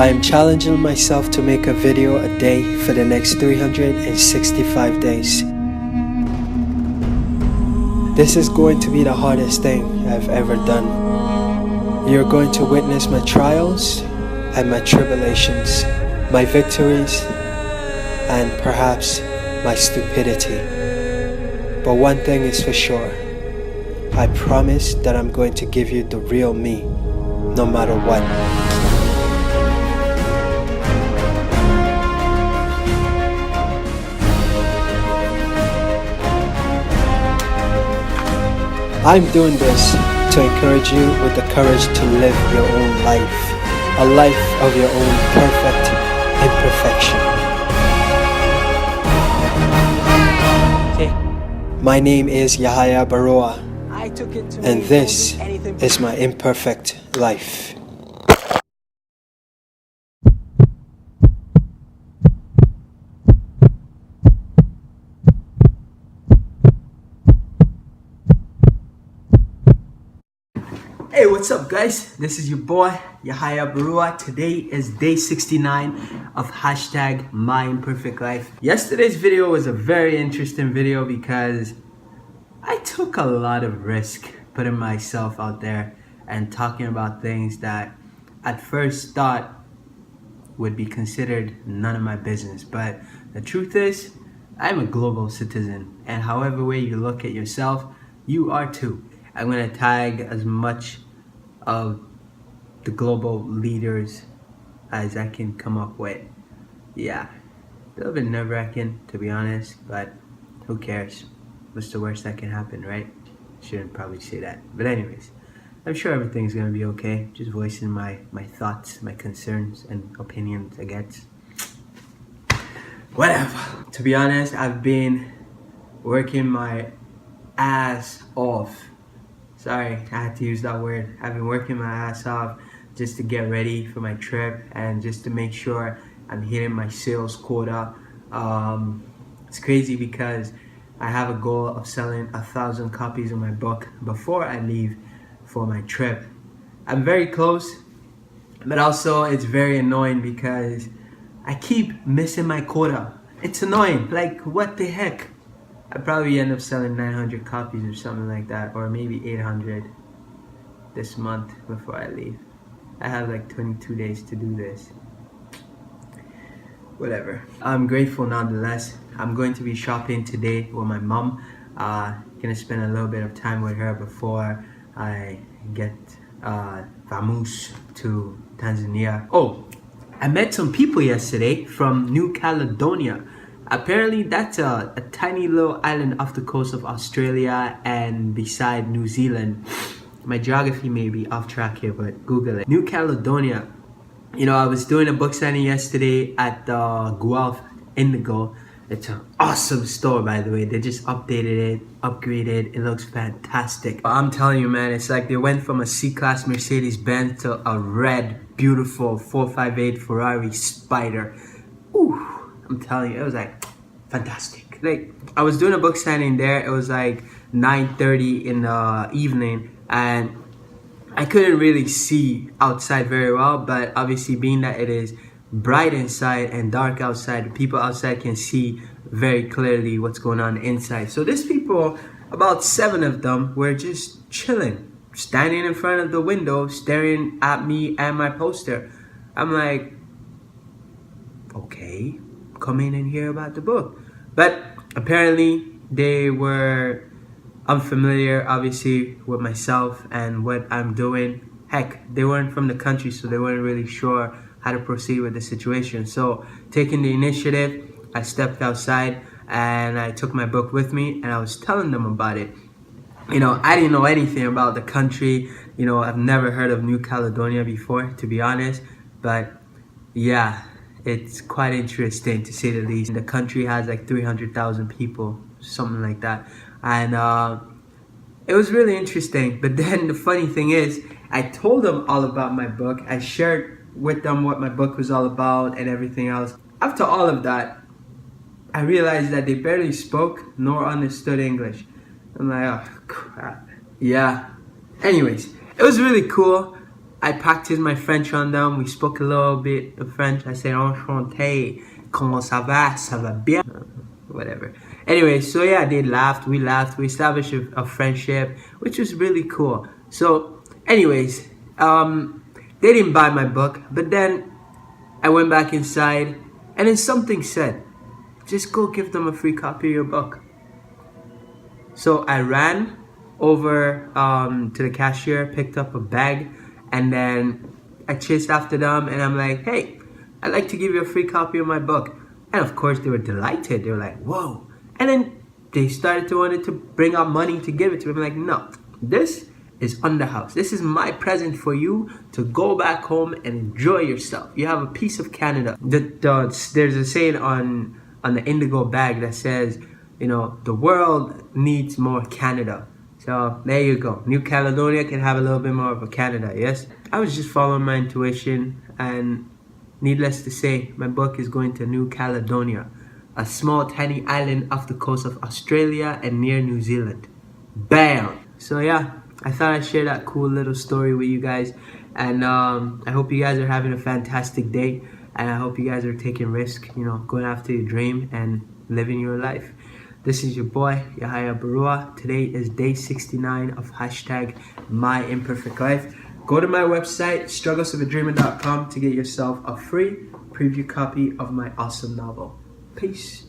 I am challenging myself to make a video a day for the next 365 days. This is going to be the hardest thing I've ever done. You're going to witness my trials and my tribulations, my victories, and perhaps my stupidity. But one thing is for sure. I promise that I'm going to give you the real me, no matter what. I'm doing this to encourage you with the courage to live your own life, a life of your own perfect imperfection. My name is Yahaya Baruwa, and this is my imperfect life. Hey, what's up guys? This is your boy Yahaya Baruwa. Today is day 69 of hashtag myImperfectlife. Yesterday's video was a very interesting video because I took a lot of risk putting myself out there and talking about things that at first thought would be considered none of my business. But the truth is, I'm a global citizen, and however way you look at yourself, you are too. I'm gonna tag as much of the global leaders as I can come up with. Yeah, a little bit nerve-wracking to be honest, but who cares? What's the worst that can happen, right? Shouldn't probably say that. But anyways, I'm sure everything's gonna be okay. Just voicing my thoughts, my concerns and opinions, I guess. Whatever. To be honest, I've been working my ass off. Sorry, I had to use that word. I've been working my ass off just to get ready for my trip and just to make sure I'm hitting my sales quota. It's crazy because I have a goal of selling 1,000 copies of my book before I leave for my trip. I'm very close, but also it's very annoying because I keep missing my quota. It's annoying, like what the heck? I probably end up selling 900 copies or something like that, or maybe 800 this month before I leave. I have like 22 days to do this. Whatever. I'm grateful nonetheless. I'm going to be shopping today with my mom. Gonna spend a little bit of time with her before I get vamoose to Tanzania. Oh, I met some people yesterday from New Caledonia. Apparently that's a tiny little island off the coast of Australia and beside New Zealand. My geography may be off track here, but Google it. New Caledonia. You know, I was doing a book signing yesterday at Guelph Indigo. It's an awesome store, by the way. They just updated it, upgraded. It looks fantastic. I'm telling you, man, it's like they went from a C-Class Mercedes-Benz to a red, beautiful 458 Ferrari Spider. Ooh. I'm telling you, it was like fantastic. Like, I was doing a book signing there. It was like 9:30 in the evening, and I couldn't really see outside very well. But obviously, being that it is bright inside and dark outside, people outside can see very clearly what's going on inside. So these people, about 7 of them, were just chilling, standing in front of the window, staring at me and my poster. I'm like, okay, come in and hear about the book. But apparently they were unfamiliar obviously with myself and what I'm doing. Heck, they weren't from the country, so they weren't really sure how to proceed with the situation. So taking the initiative, I stepped outside and I took my book with me and I was telling them about it. You know, I didn't know anything about the country. You know, I've never heard of New Caledonia before, to be honest. But yeah, it's quite interesting to say the least. The country has like 300,000 people, something like that. And it was really interesting. But then the funny thing is, I told them all about my book. I shared with them what my book was all about and everything else. After all of that, I realized that they barely spoke nor understood English. I'm like, oh crap. Yeah. Anyways, it was really cool. I practiced my French on them. We spoke a little bit of French. I said enchanté, comment ça va, ça va bien, whatever. Anyway, so yeah, they laughed, we established a friendship, which was really cool. So anyways, they didn't buy my book, but then I went back inside, and then something said, just go give them a free copy of your book. So I ran over to the cashier, picked up a bag, and then I chased after them, and I'm like, hey, I'd like to give you a free copy of my book. And of course, they were delighted. They were like, whoa. And then they started to wanted to bring out money to give it to me. I'm like, no, this is on the house. This is my present for you to go back home and enjoy yourself. You have a piece of Canada. There's a saying on the indigo bag that says, you know, the world needs more Canada. So there you go. New Caledonia can have a little bit more of a Canada, yes? I was just following my intuition, and needless to say, my book is going to New Caledonia, a small tiny island off the coast of Australia and near New Zealand. Bam! So yeah, I thought I'd share that cool little story with you guys. And I hope you guys are having a fantastic day. And I hope you guys are taking risks, you know, going after your dream and living your life. This is your boy, Yahaya Baruwa. Today is day 69 of hashtag myImperfectlife. Go to my website, strugglesofadreamer.com, to get yourself a free preview copy of my awesome novel. Peace.